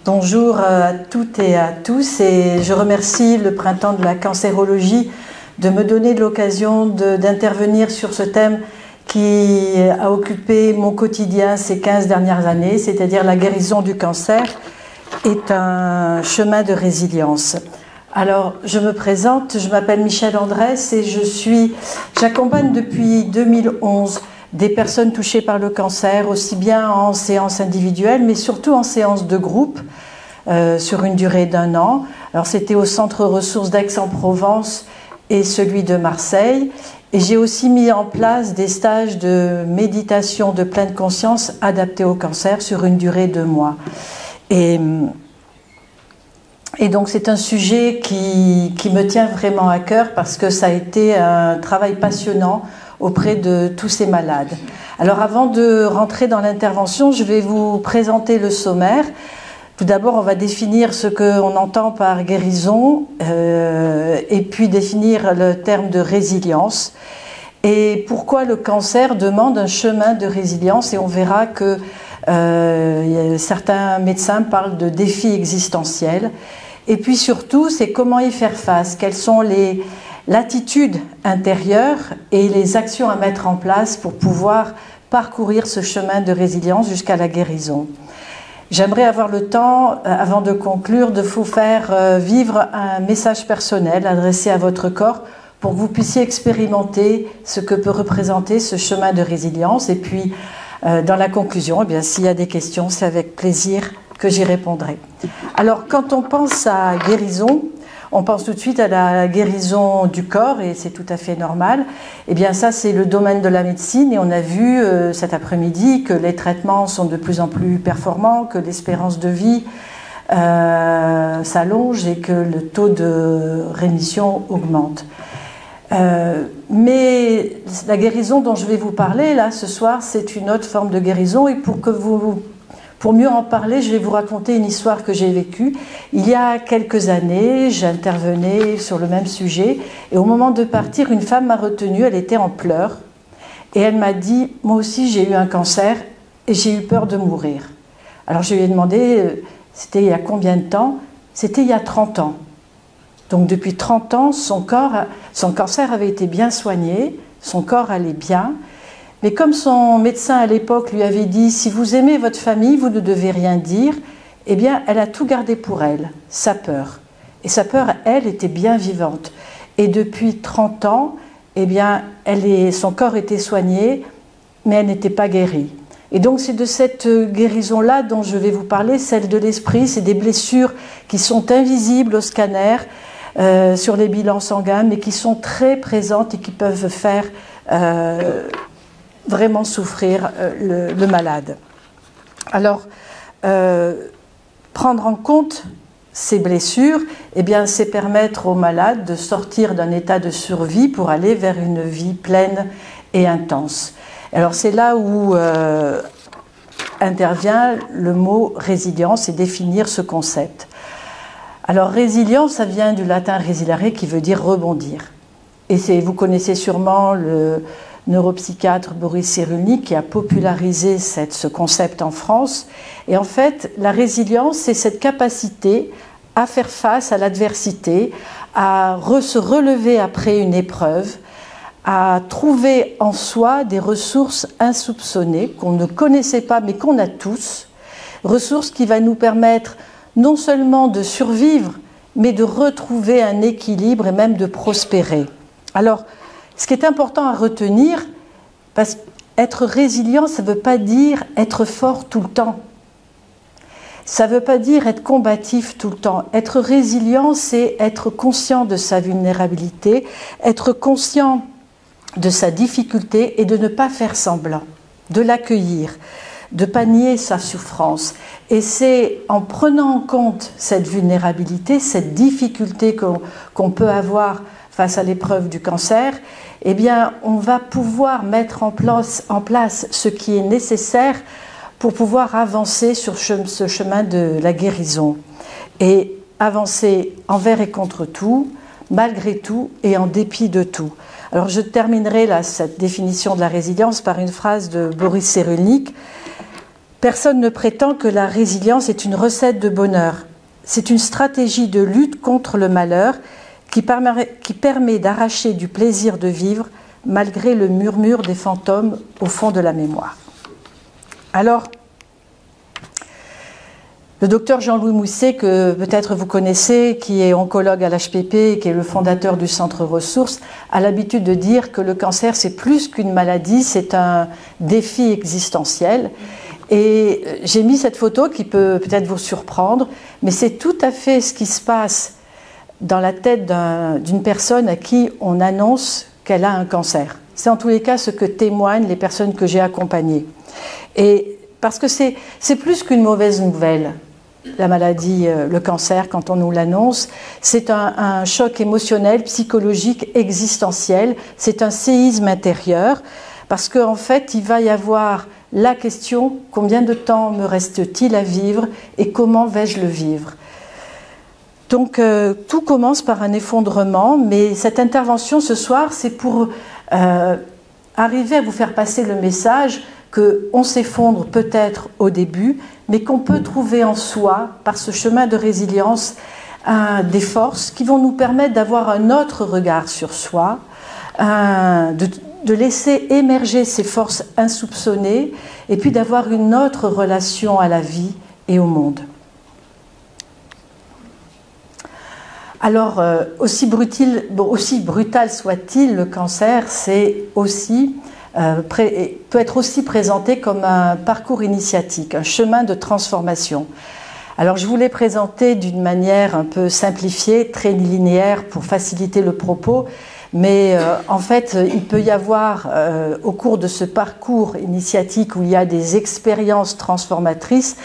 Bonjour à toutes et à tous, et je remercie le Printemps de la cancérologie de me donner l'occasion d'intervenir sur ce thème qui a occupé mon quotidien ces 15 dernières années, c'est-à-dire la guérison du cancer est un chemin de résilience. Alors, je me présente, je m'appelle Michèle Andrès et j'accompagne depuis 2011 des personnes touchées par le cancer, aussi bien en séance individuelle, mais surtout en séance de groupe, sur une durée d'1 an. Alors, c'était au Centre Ressources d'Aix-en-Provence et celui de Marseille. Et j'ai aussi mis en place des stages de méditation de pleine conscience adaptés au cancer sur une durée de 2 mois. Et donc c'est un sujet qui me tient vraiment à cœur parce que ça a été un travail passionnant auprès de tous ces malades. Alors avant de rentrer dans l'intervention, je vais vous présenter le sommaire. Tout d'abord, on va définir ce qu'on entend par guérison et puis définir le terme de résilience et pourquoi le cancer demande un chemin de résilience, et on verra que certains médecins parlent de défis existentiels. Et puis surtout, c'est comment y faire face, quelles sont l'attitude intérieure et les actions à mettre en place pour pouvoir parcourir ce chemin de résilience jusqu'à la guérison. J'aimerais avoir le temps, avant de conclure, de vous faire vivre un message personnel adressé à votre corps pour que vous puissiez expérimenter ce que peut représenter ce chemin de résilience. Et puis, dans la conclusion, eh bien, s'il y a des questions, c'est avec plaisir que j'y répondrai. Alors, quand on pense à guérison, on pense tout de suite à la guérison du corps, et c'est tout à fait normal. Eh bien, ça, c'est le domaine de la médecine, et on a vu cet après-midi que les traitements sont de plus en plus performants, que l'espérance de vie s'allonge et que le taux de rémission augmente. Mais la guérison dont je vais vous parler là ce soir, c'est une autre forme de guérison, et pour mieux en parler, je vais vous raconter une histoire que j'ai vécue. Il y a quelques années, j'intervenais sur le même sujet, et au moment de partir, une femme m'a retenue, elle était en pleurs, et elle m'a dit « Moi aussi j'ai eu un cancer et j'ai eu peur de mourir ». Alors je lui ai demandé, c'était il y a combien de temps? C'était il y a 30 ans. Donc depuis 30 ans, son cancer avait été bien soigné, son corps allait bien. Mais comme son médecin à l'époque lui avait dit « Si vous aimez votre famille, vous ne devez rien dire », eh bien, elle a tout gardé pour elle, sa peur. Et sa peur, elle, était bien vivante. Et depuis 30 ans, eh bien, son corps était soigné, mais elle n'était pas guérie. Et donc, c'est de cette guérison-là dont je vais vous parler, celle de l'esprit. C'est des blessures qui sont invisibles au scanner, sur les bilans sanguins, mais qui sont très présentes et qui peuvent faire vraiment souffrir le malade. Alors, prendre en compte ces blessures, eh bien, c'est permettre au malade de sortir d'un état de survie pour aller vers une vie pleine et intense. Alors, c'est là où intervient le mot résilience et définir ce concept. Alors, résilience, ça vient du latin resilare qui veut dire rebondir. Et vous connaissez sûrement le neuropsychiatre Boris Cyrulnik qui a popularisé ce concept en France. Et en fait, la résilience, c'est cette capacité à faire face à l'adversité, à se relever après une épreuve, à trouver en soi des ressources insoupçonnées qu'on ne connaissait pas mais qu'on a tous, ressources qui vont nous permettre non seulement de survivre, mais de retrouver un équilibre et même de prospérer. Alors, ce qui est important à retenir, parce qu'être résilient, ça ne veut pas dire être fort tout le temps. Ça ne veut pas dire être combatif tout le temps. Être résilient, c'est être conscient de sa vulnérabilité, être conscient de sa difficulté et de ne pas faire semblant, de l'accueillir, de ne pas nier sa souffrance. Et c'est en prenant en compte cette vulnérabilité, cette difficulté qu'on peut avoir face à l'épreuve du cancer, eh bien, on va pouvoir mettre en place ce qui est nécessaire pour pouvoir avancer sur ce chemin de la guérison. Et avancer envers et contre tout, malgré tout et en dépit de tout. Alors je terminerai là, cette définition de la résilience par une phrase de Boris Cyrulnik. Personne ne prétend que la résilience est une recette de bonheur. C'est une stratégie de lutte contre le malheur qui permet d'arracher du plaisir de vivre malgré le murmure des fantômes au fond de la mémoire. Alors, le docteur Jean-Louis Mousset, que peut-être vous connaissez, qui est oncologue à l'HPP et qui est le fondateur du Centre Ressources, a l'habitude de dire que le cancer, c'est plus qu'une maladie, c'est un défi existentiel. Et j'ai mis cette photo qui peut peut-être vous surprendre, mais c'est tout à fait ce qui se passe dans la tête d'une personne à qui on annonce qu'elle a un cancer. C'est en tous les cas ce que témoignent les personnes que j'ai accompagnées. Et parce que c'est plus qu'une mauvaise nouvelle, la maladie, le cancer, quand on nous l'annonce, c'est un choc émotionnel, psychologique, existentiel, c'est un séisme intérieur, parce qu'en fait, il va y avoir la question « Combien de temps me reste-t-il à vivre et comment vais-je le vivre ?» Donc, tout commence par un effondrement, mais cette intervention ce soir, c'est pour arriver à vous faire passer le message qu'on s'effondre peut-être au début, mais qu'on peut trouver en soi, par ce chemin de résilience, des forces qui vont nous permettre d'avoir un autre regard sur soi, de laisser émerger ces forces insoupçonnées, et puis d'avoir une autre relation à la vie et au monde. Alors, aussi brutal soit-il, le cancer, c'est aussi peut être aussi présenté comme un parcours initiatique, un chemin de transformation. Alors je vous l'ai présenté d'une manière un peu simplifiée, très linéaire pour faciliter le propos, mais en fait il peut y avoir au cours de ce parcours initiatique où il y a des expériences transformatrices,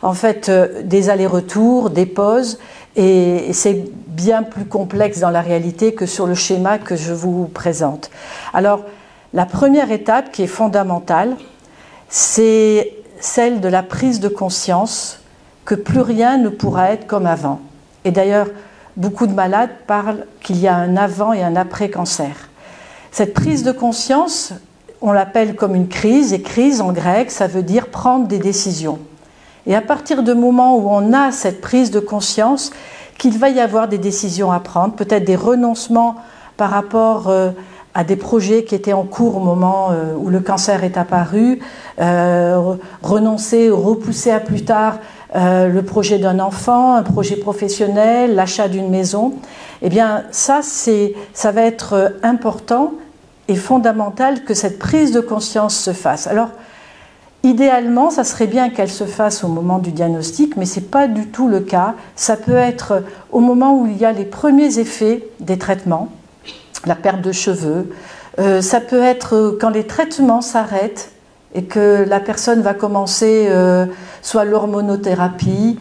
en fait des allers-retours, des pauses, et c'est bien plus complexe dans la réalité que sur le schéma que je vous présente. Alors, la première étape qui est fondamentale, c'est celle de la prise de conscience que plus rien ne pourra être comme avant. Et d'ailleurs, beaucoup de malades parlent qu'il y a un avant et un après-cancer. Cette prise de conscience, on l'appelle comme une crise, et crise en grec, ça veut dire prendre des décisions. Et à partir du moment où on a cette prise de conscience, qu'il va y avoir des décisions à prendre, peut-être des renoncements par rapport à des projets qui étaient en cours au moment où le cancer est apparu, renoncer ou repousser à plus tard le projet d'un enfant, un projet professionnel, l'achat d'une maison, eh bien ça va être important et fondamental que cette prise de conscience se fasse. Alors, idéalement, ça serait bien qu'elle se fasse au moment du diagnostic, mais ce n'est pas du tout le cas. Ça peut être au moment où il y a les premiers effets des traitements, la perte de cheveux. Ça peut être quand les traitements s'arrêtent et que la personne va commencer soit l'hormonothérapie,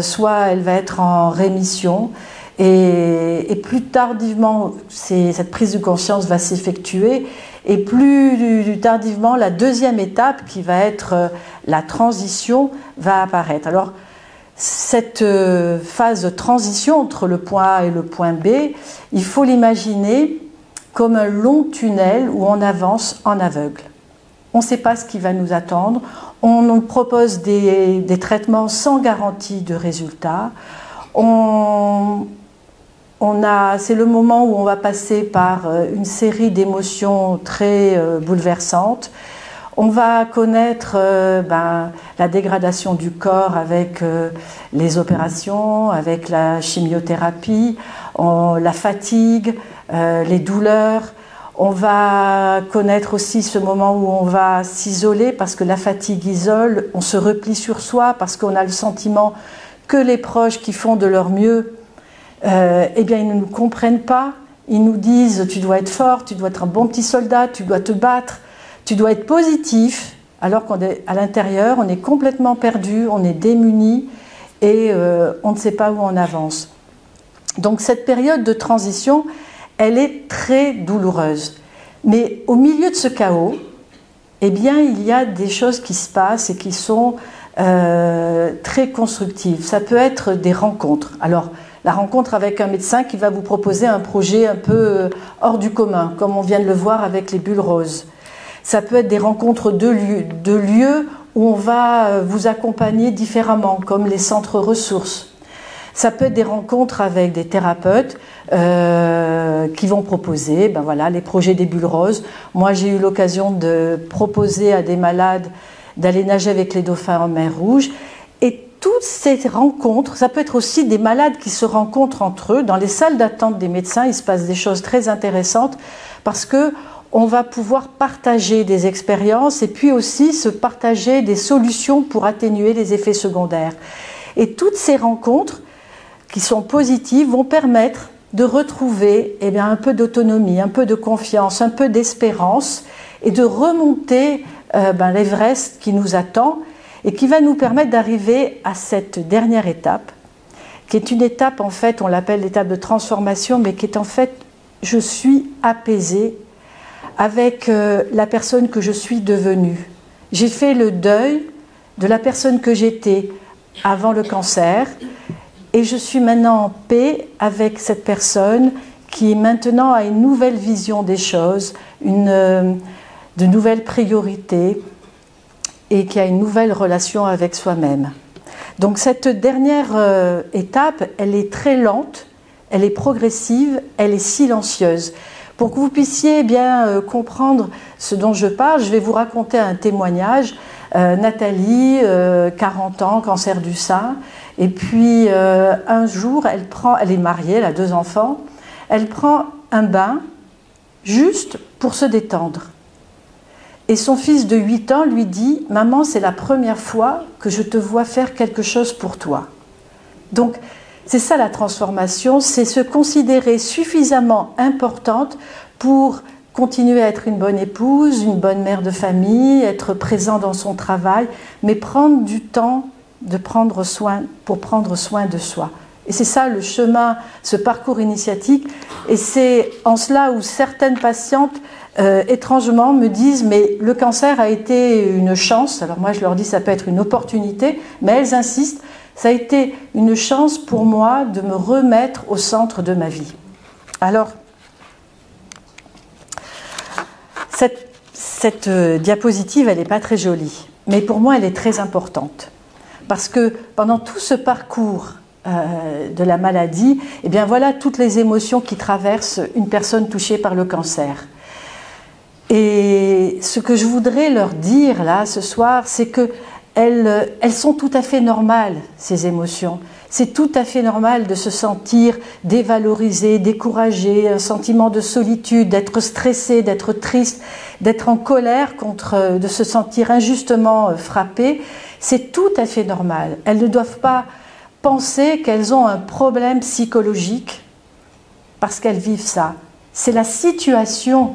soit elle va être en rémission. Et plus tardivement, cette prise de conscience va s'effectuer. Et plus tardivement, la deuxième étape, qui va être la transition, va apparaître. Alors, cette phase de transition entre le point A et le point B, il faut l'imaginer comme un long tunnel où on avance en aveugle. On ne sait pas ce qui va nous attendre. On nous propose des traitements sans garantie de résultat. C'est le moment où on va passer par une série d'émotions très bouleversantes. On va connaître la dégradation du corps avec les opérations, avec la chimiothérapie, la fatigue, les douleurs. On va connaître aussi ce moment où on va s'isoler parce que la fatigue isole, on se replie sur soi parce qu'on a le sentiment que les proches qui font de leur mieux, eh bien, ils ne nous comprennent pas. Ils nous disent « tu dois être fort, tu dois être un bon petit soldat, tu dois te battre, tu dois être positif », alors qu'à l'intérieur, on est complètement perdu, on est démuni et on ne sait pas où on avance. Donc cette période de transition, elle est très douloureuse. Mais au milieu de ce chaos, eh bien, il y a des choses qui se passent et qui sont très constructives. Ça peut être des rencontres. Alors, la rencontre avec un médecin qui va vous proposer un projet un peu hors du commun, comme on vient de le voir avec les bulles roses. Ça peut être des rencontres de lieux où on va vous accompagner différemment, comme les centres ressources. Ça peut être des rencontres avec des thérapeutes qui vont proposer voilà, les projets des bulles roses. Moi, j'ai eu l'occasion de proposer à des malades d'aller nager avec les dauphins en mer Rouge. Et toutes ces rencontres, ça peut être aussi des malades qui se rencontrent entre eux. Dans les salles d'attente des médecins, il se passe des choses très intéressantes parce qu'on va pouvoir partager des expériences et puis aussi se partager des solutions pour atténuer les effets secondaires. Et toutes ces rencontres qui sont positives vont permettre de retrouver un peu d'autonomie, un peu de confiance, un peu d'espérance et de remonter l'Everest qui nous attend et qui va nous permettre d'arriver à cette dernière étape, qui est une étape, en fait, on l'appelle l'étape de transformation, mais qui est en fait, je suis apaisée avec la personne que je suis devenue. J'ai fait le deuil de la personne que j'étais avant le cancer, et je suis maintenant en paix avec cette personne qui maintenant a une nouvelle vision des choses, de nouvelles priorités, et qui a une nouvelle relation avec soi-même. Donc cette dernière étape, elle est très lente, elle est progressive, elle est silencieuse. Pour que vous puissiez bien comprendre ce dont je parle, je vais vous raconter un témoignage. Nathalie, 40 ans, cancer du sein, et puis un jour, elle est mariée, elle a 2 enfants, elle prend un bain juste pour se détendre. Et son fils de 8 ans lui dit « Maman, c'est la première fois que je te vois faire quelque chose pour toi. » Donc, c'est ça la transformation, c'est se considérer suffisamment importante pour continuer à être une bonne épouse, une bonne mère de famille, être présent dans son travail, mais prendre du temps pour prendre soin de soi. Et c'est ça le chemin, ce parcours initiatique. Et c'est en cela où certaines patientes étrangement me disent mais le cancer a été une chance. Alors moi je leur dis ça peut être une opportunité, mais elles insistent, ça a été une chance pour moi de me remettre au centre de ma vie. Alors cette diapositive elle n'est pas très jolie, mais pour moi elle est très importante parce que pendant tout ce parcours de la maladie, eh bien voilà toutes les émotions qui traversent une personne touchée par le cancer. Et ce que je voudrais leur dire là ce soir, c'est que elles sont tout à fait normales, ces émotions. C'est tout à fait normal de se sentir dévalorisé, découragé, un sentiment de solitude, d'être stressé, d'être triste, d'être en colère de se sentir injustement frappé. C'est tout à fait normal. Elles ne doivent pas penser qu'elles ont un problème psychologique parce qu'elles vivent ça. C'est la situation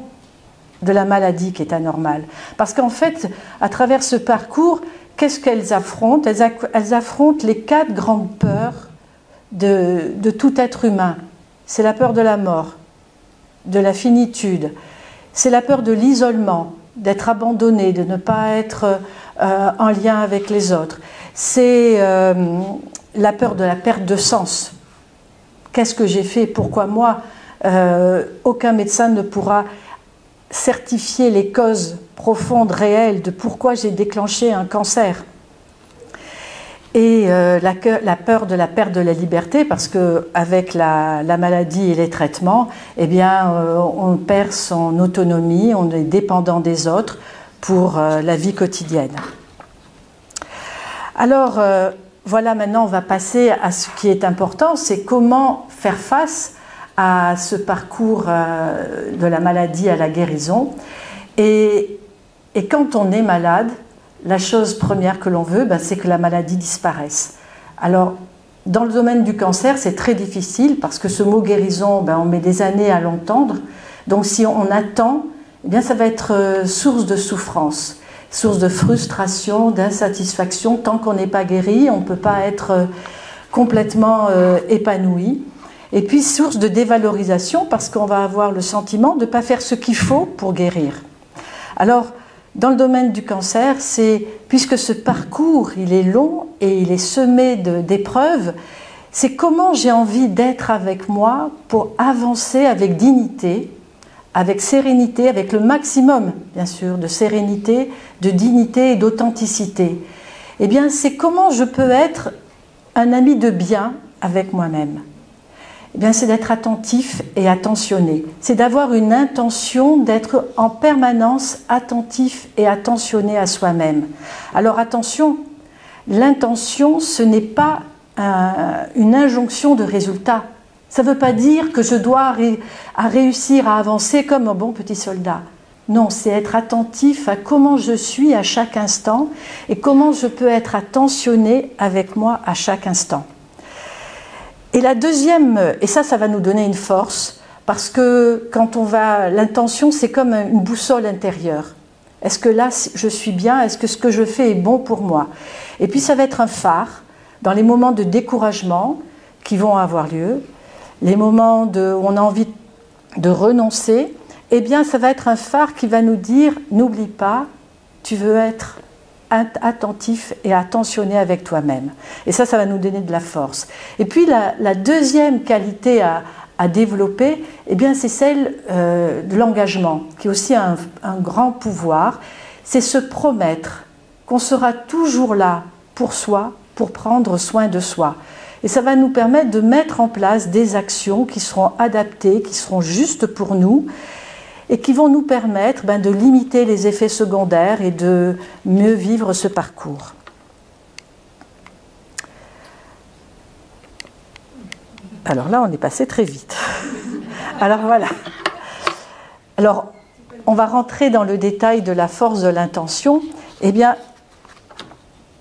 de la maladie qui est anormale. Parce qu'en fait, à travers ce parcours, qu'est-ce qu'elles affrontent ? Elles affrontent les 4 grandes peurs de tout être humain. C'est la peur de la mort, de la finitude, c'est la peur de l'isolement, d'être abandonné, de ne pas être en lien avec les autres. C'est la peur de la perte de sens. Qu'est-ce que j'ai fait ? Pourquoi moi ? Aucun médecin ne pourra certifier les causes profondes, réelles de pourquoi j'ai déclenché un cancer. Et la peur de la perte de la liberté, parce qu'avec la maladie et les traitements, eh bien, on perd son autonomie, on est dépendant des autres pour la vie quotidienne. Alors, voilà, maintenant on va passer à ce qui est important, c'est comment faire face à ce parcours de la maladie à la guérison. Et quand on est malade, la chose première que l'on veut, c'est que la maladie disparaisse. Alors, dans le domaine du cancer, c'est très difficile parce que ce mot guérison, on met des années à l'entendre. Donc, si on attend, eh bien, ça va être source de souffrance, source de frustration, d'insatisfaction. Tant qu'on n'est pas guéri, on ne peut pas être complètement épanoui. Et puis, source de dévalorisation parce qu'on va avoir le sentiment de ne pas faire ce qu'il faut pour guérir. Alors, dans le domaine du cancer, puisque ce parcours, il est long et il est semé d'épreuves, c'est comment j'ai envie d'être avec moi pour avancer avec dignité, avec sérénité, avec le maximum, bien sûr, de sérénité, de dignité et d'authenticité, eh bien, c'est comment je peux être un ami de bien avec moi-même. Eh bien, c'est d'être attentif et attentionné. C'est d'avoir une intention d'être en permanence attentif et attentionné à soi-même. Alors attention, l'intention, ce n'est pas une injonction de résultat. Ça ne veut pas dire que je dois réussir à avancer comme un bon petit soldat. Non, c'est être attentif à comment je suis à chaque instant et comment je peux être attentionné avec moi à chaque instant. Et la deuxième, et ça va nous donner une force, parce que quand on va, l'intention c'est comme une boussole intérieure. Est-ce que là je suis bien? Est-ce que ce que je fais est bon pour moi? Et puis ça va être un phare dans les moments de découragement qui vont avoir lieu, les moments où on a envie de renoncer, eh bien ça va être un phare qui va nous dire, n'oublie pas, tu veux être attentif et attentionné avec toi-même. Et ça va nous donner de la force. Et puis la deuxième qualité à développer, eh bien, c'est celle de l'engagement, qui est aussi un grand pouvoir. C'est se promettre qu'on sera toujours là pour soi, pour prendre soin de soi. Et ça va nous permettre de mettre en place des actions qui seront adaptées, qui seront justes pour nous, et qui vont nous permettre de limiter les effets secondaires et de mieux vivre ce parcours. Alors là, on est passé très vite. Alors voilà. Alors, on va rentrer dans le détail de la force de l'intention. Eh bien,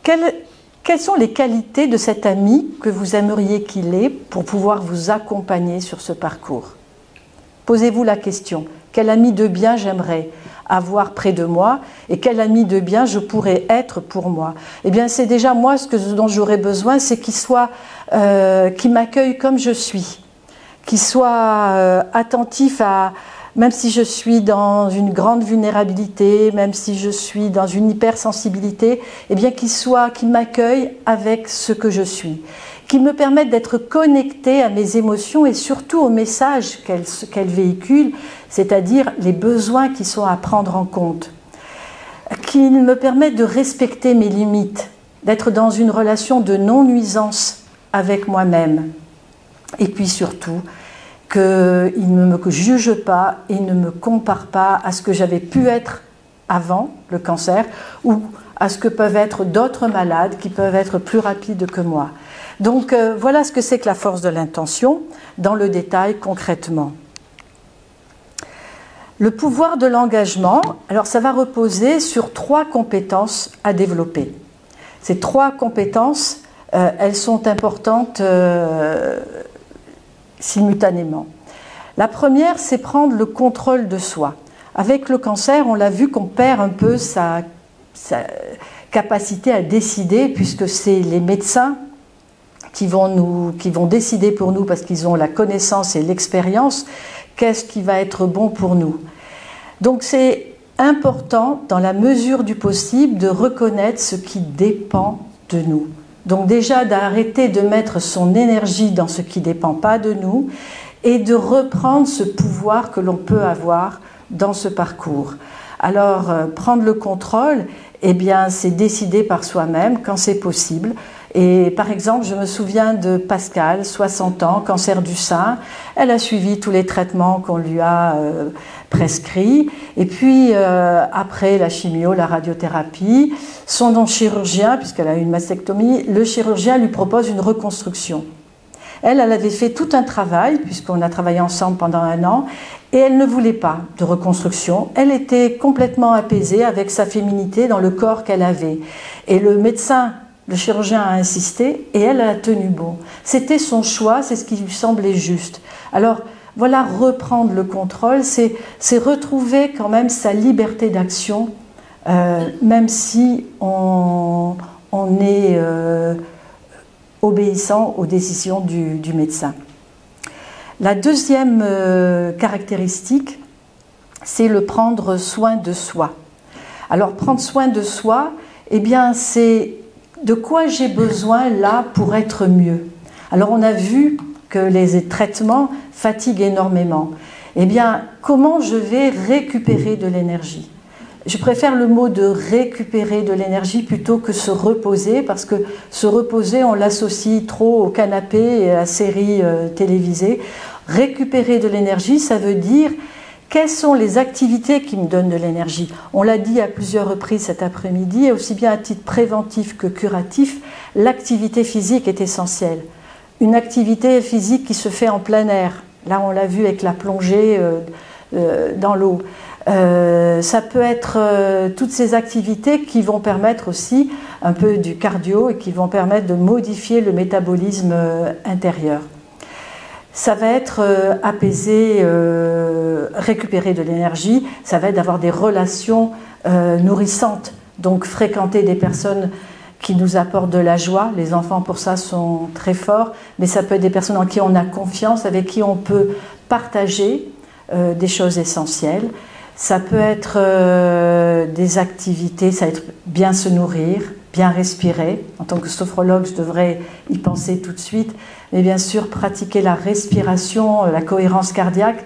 quelles sont les qualités de cet ami que vous aimeriez qu'il ait pour pouvoir vous accompagner sur ce parcours? Posez-vous la question. Quel ami de bien j'aimerais avoir près de moi et quel ami de bien je pourrais être pour moi? Eh bien, c'est déjà moi ce dont j'aurais besoin, c'est qu'il m'accueille comme je suis, qu'il soit attentif à, même si je suis dans une grande vulnérabilité, même si je suis dans une hypersensibilité, eh bien qu'il m'accueille avec ce que je suis, qu'il me permette d'être connecté à mes émotions et surtout aux messages qu'elles véhiculent, c'est-à-dire les besoins qui sont à prendre en compte, qu'il me permette de respecter mes limites, d'être dans une relation de non-nuisance avec moi-même, et puis surtout qu'il ne me juge pas et ne me compare pas à ce que j'avais pu être avant le cancer ou à ce que peuvent être d'autres malades qui peuvent être plus rapides que moi. Donc voilà ce que c'est que la force de l'intention dans le détail concrètement. Le pouvoir de l'engagement, alors ça va reposer sur 3 compétences à développer. Ces 3 compétences, elles sont importantes simultanément. La première, c'est prendre le contrôle de soi. Avec le cancer, on l'a vu qu'on perd un peu sa capacité à décider, puisque c'est les médecins qui vont décider pour nous, parce qu'ils ont la connaissance et l'expérience, qu'est-ce qui va être bon pour nous. Donc c'est important, dans la mesure du possible, de reconnaître ce qui dépend de nous. Donc déjà d'arrêter de mettre son énergie dans ce qui ne dépend pas de nous et de reprendre ce pouvoir que l'on peut avoir dans ce parcours. Alors prendre le contrôle, eh bien c'est décider par soi-même quand c'est possible. Et par exemple, je me souviens de Pascal, 60 ans, cancer du sein. Elle a suivi tous les traitements qu'on lui a prescrits. Et puis, après la chimio, la radiothérapie, son chirurgien, puisqu'elle a eu une mastectomie, le chirurgien lui propose une reconstruction. Elle avait fait tout un travail, puisqu'on a travaillé ensemble pendant 1 an, et elle ne voulait pas de reconstruction. Elle était complètement apaisée avec sa féminité dans le corps qu'elle avait. Et le médecin, le chirurgien a insisté et elle a tenu bon. C'était son choix, c'est ce qui lui semblait juste. Alors voilà, reprendre le contrôle, c'est retrouver quand même sa liberté d'action, même si on est obéissant aux décisions du médecin. La deuxième caractéristique, c'est le prendre soin de soi. Alors prendre soin de soi, eh bien c'est de quoi j'ai besoin là pour être mieux. Alors on a vu que les traitements fatiguent énormément. Eh bien, comment je vais récupérer de l'énergie? Je préfère le mot de récupérer de l'énergie plutôt que se reposer, parce que se reposer, on l'associe trop au canapé et à la série télévisée. Récupérer de l'énergie, ça veut dire quelles sont les activités qui me donnent de l'énergie. On l'a dit à plusieurs reprises cet après-midi, et aussi bien à titre préventif que curatif, l'activité physique est essentielle. Une activité physique qui se fait en plein air, là on l'a vu avec la plongée dans l'eau. Ça peut être toutes ces activités qui vont permettre aussi un peu du cardio et qui vont permettre de modifier le métabolisme intérieur. Ça va être apaiser, récupérer de l'énergie, ça va être d'avoir des relations nourrissantes, donc fréquenter des personnes qui nous apportent de la joie. Les enfants pour ça sont très forts, mais ça peut être des personnes en qui on a confiance, avec qui on peut partager des choses essentielles. Ça peut être des activités, ça va être bien se nourrir, bien respirer. En tant que sophrologue, je devrais y penser tout de suite. Mais bien sûr, pratiquer la respiration, la cohérence cardiaque,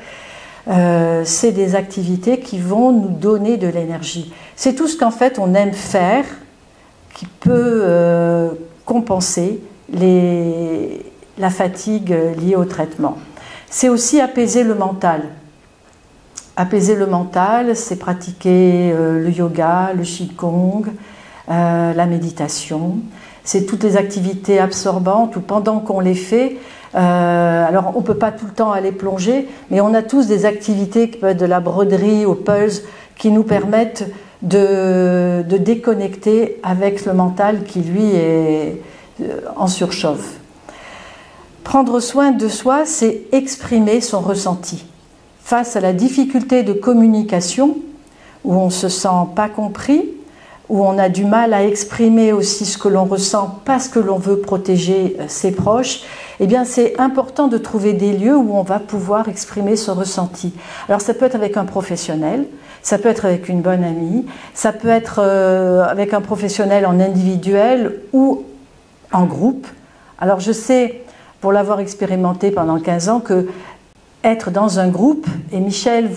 c'est des activités qui vont nous donner de l'énergie. C'est tout ce qu'en fait on aime faire qui peut compenser la fatigue liée au traitement. C'est aussi apaiser le mental. Apaiser le mental, c'est pratiquer le yoga, le qigong, la méditation. C'est toutes les activités absorbantes où pendant qu'on les fait, alors on ne peut pas tout le temps aller plonger, mais on a tous des activités qui peuvent être de la broderie au puzzle qui nous permettent de déconnecter avec le mental qui lui est en surchauffe. Prendre soin de soi, c'est exprimer son ressenti. Face à la difficulté de communication, où on ne se sent pas compris, où on a du mal à exprimer aussi ce que l'on ressent parce que l'on veut protéger ses proches, eh bien c'est important de trouver des lieux où on va pouvoir exprimer ce ressenti. Alors ça peut être avec un professionnel, ça peut être avec une bonne amie, ça peut être avec un professionnel en individuel ou en groupe. Alors je sais, pour l'avoir expérimenté pendant 15 ans, que être dans un groupe, et Michel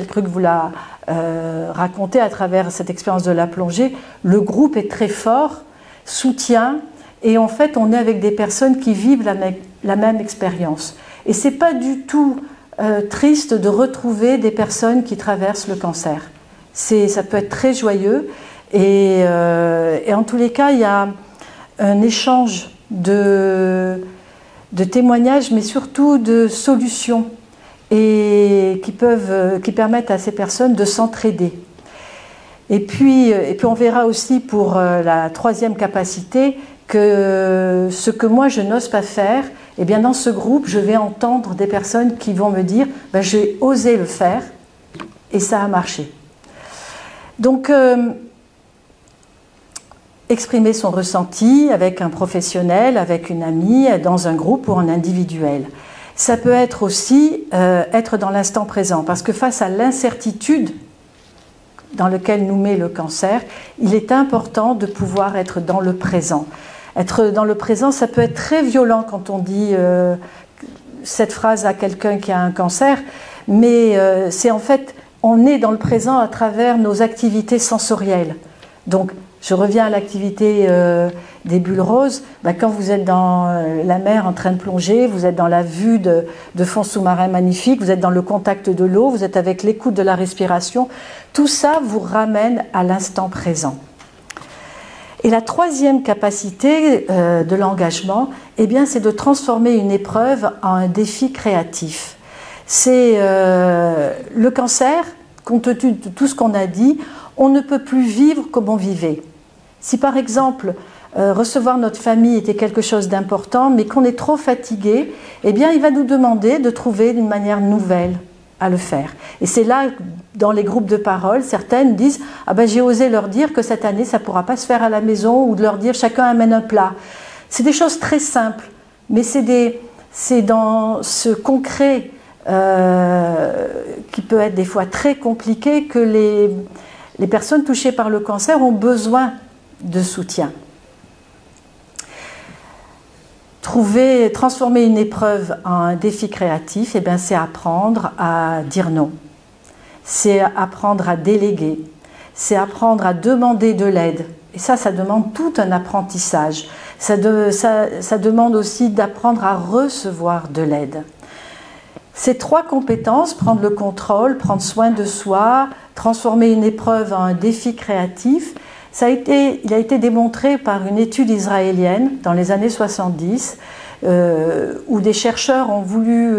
Krug vous l'a raconté à travers cette expérience de la plongée, le groupe est très fort, soutient, et en fait on est avec des personnes qui vivent la même expérience. Et c'est pas du tout triste de retrouver des personnes qui traversent le cancer. Ça peut être très joyeux, et en tous les cas il y a un échange de témoignages, mais surtout de solutions et qui permettent à ces personnes de s'entraider. Et puis on verra aussi pour la troisième capacité que ce que moi je n'ose pas faire, eh bien dans ce groupe je vais entendre des personnes qui vont me dire ben, j'ai osé le faire et ça a marché. Donc exprimer son ressenti avec un professionnel, avec une amie, dans un groupe ou en individuel. Ça peut être aussi être dans l'instant présent, parce que face à l'incertitude dans laquelle nous met le cancer, il est important de pouvoir être dans le présent. Être dans le présent, ça peut être très violent quand on dit cette phrase à quelqu'un qui a un cancer, mais c'est en fait, on est dans le présent à travers nos activités sensorielles. Donc, je reviens à l'activité des bulles roses. Ben, quand vous êtes dans la mer en train de plonger, vous êtes dans la vue de fonds sous-marins magnifiques, vous êtes dans le contact de l'eau, vous êtes avec l'écoute de la respiration. Tout ça vous ramène à l'instant présent. Et la troisième capacité de l'engagement, eh bien, c'est de transformer une épreuve en un défi créatif. C'est le cancer, compte tenu de tout ce qu'on a dit, on ne peut plus vivre comme on vivait. Si par exemple, recevoir notre famille était quelque chose d'important, mais qu'on est trop fatigué, eh bien il va nous demander de trouver une manière nouvelle à le faire. Et c'est là, dans les groupes de parole, certaines disent « Ah ben j'ai osé leur dire que cette année ça ne pourra pas se faire à la maison » ou de leur dire « Chacun amène un plat ». C'est des choses très simples, mais c'est dans ce concret qui peut être des fois très compliqué que les personnes touchées par le cancer ont besoin de soutien. Transformer une épreuve en un défi créatif, eh bien, c'est apprendre à dire non. C'est apprendre à déléguer. C'est apprendre à demander de l'aide. Et ça demande tout un apprentissage. Ça demande aussi d'apprendre à recevoir de l'aide. Ces 3 compétences, prendre le contrôle, prendre soin de soi, transformer une épreuve en un défi créatif, il a été démontré par une étude israélienne dans les années 70 où des chercheurs ont voulu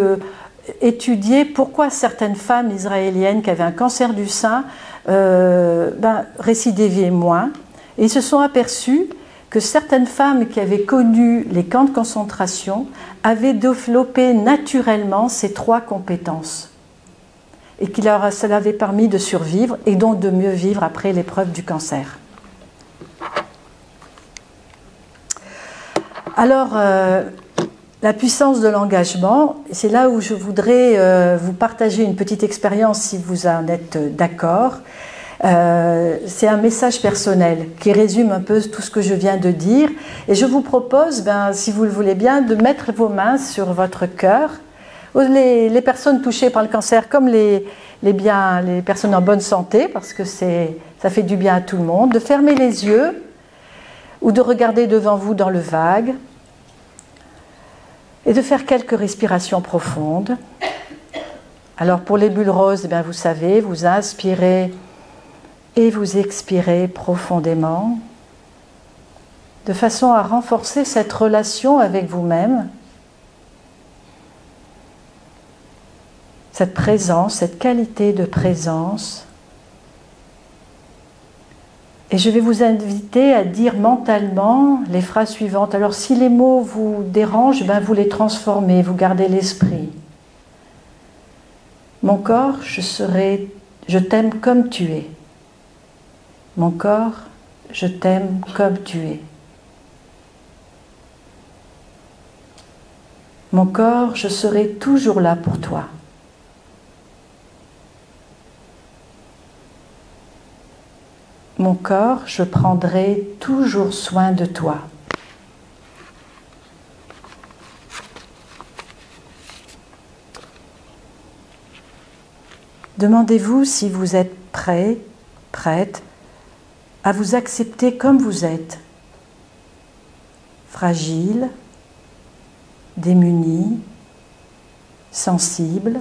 étudier pourquoi certaines femmes israéliennes qui avaient un cancer du sein récidivaient moins. Et ils se sont aperçus que certaines femmes qui avaient connu les camps de concentration avaient développé naturellement ces 3 compétences et ça leur avait permis de survivre et donc de mieux vivre après l'épreuve du cancer. Alors, la puissance de l'engagement, c'est là où je voudrais vous partager une petite expérience si vous en êtes d'accord. C'est un message personnel qui résume un peu tout ce que je viens de dire. Et je vous propose, si vous le voulez bien, de mettre vos mains sur votre cœur. Les personnes touchées par le cancer comme les personnes en bonne santé, parce que ça fait du bien à tout le monde, de fermer les yeux ou de regarder devant vous dans le vague et de faire quelques respirations profondes. Alors pour les bulles roses, vous savez, vous inspirez et vous expirez profondément de façon à renforcer cette relation avec vous-même, cette présence, cette qualité de présence. Et je vais vous inviter à dire mentalement les phrases suivantes. Alors si les mots vous dérangent, vous les transformez, vous gardez l'esprit. Mon corps, je t'aime comme tu es. Mon corps, je t'aime comme tu es. Mon corps, je serai toujours là pour toi. Mon corps, je prendrai toujours soin de toi. Demandez-vous si vous êtes prêt, prête à vous accepter comme vous êtes, fragile, démuni, sensible.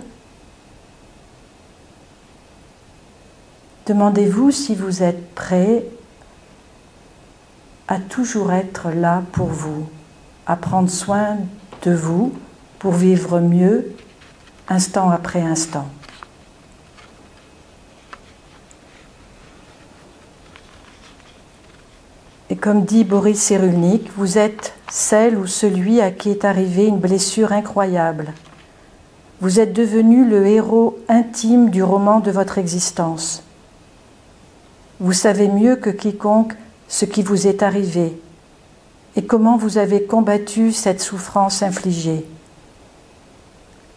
Demandez-vous si vous êtes prêt à toujours être là pour vous, à prendre soin de vous pour vivre mieux, instant après instant. Et comme dit Boris Cyrulnik, vous êtes celle ou celui à qui est arrivée une blessure incroyable. Vous êtes devenu le héros intime du roman de votre existence. Vous savez mieux que quiconque ce qui vous est arrivé et comment vous avez combattu cette souffrance infligée.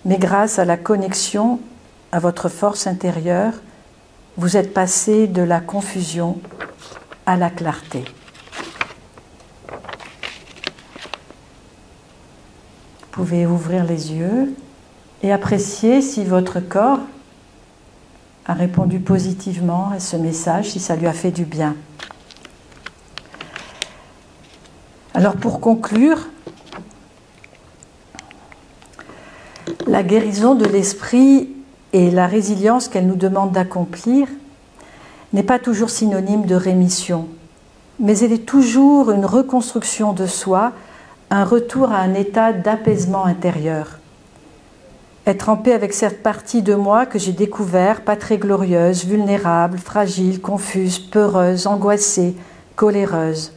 Mais grâce à la connexion à votre force intérieure, vous êtes passé de la confusion à la clarté. Vous pouvez ouvrir les yeux et apprécier si votre corps a répondu positivement à ce message, si ça lui a fait du bien. Alors pour conclure, la guérison de l'esprit et la résilience qu'elle nous demande d'accomplir n'est pas toujours synonyme de rémission, mais elle est toujours une reconstruction de soi, un retour à un état d'apaisement intérieur. Être en paix avec cette partie de moi que j'ai découvert, pas très glorieuse, vulnérable, fragile, confuse, peureuse, angoissée, coléreuse.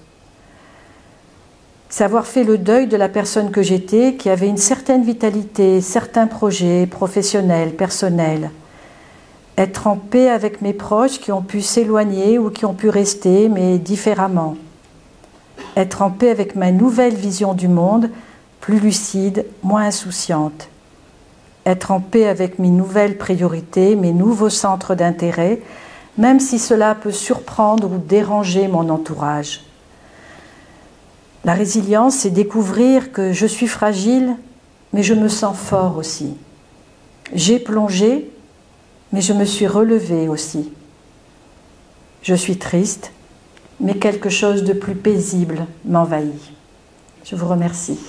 C'est avoir fait le deuil de la personne que j'étais, qui avait une certaine vitalité, certains projets professionnels, personnels. Être en paix avec mes proches qui ont pu s'éloigner ou qui ont pu rester, mais différemment. Être en paix avec ma nouvelle vision du monde, plus lucide, moins insouciante. Être en paix avec mes nouvelles priorités, mes nouveaux centres d'intérêt, même si cela peut surprendre ou déranger mon entourage. La résilience, c'est découvrir que je suis fragile, mais je me sens fort aussi. J'ai plongé, mais je me suis relevé aussi. Je suis triste, mais quelque chose de plus paisible m'envahit. Je vous remercie.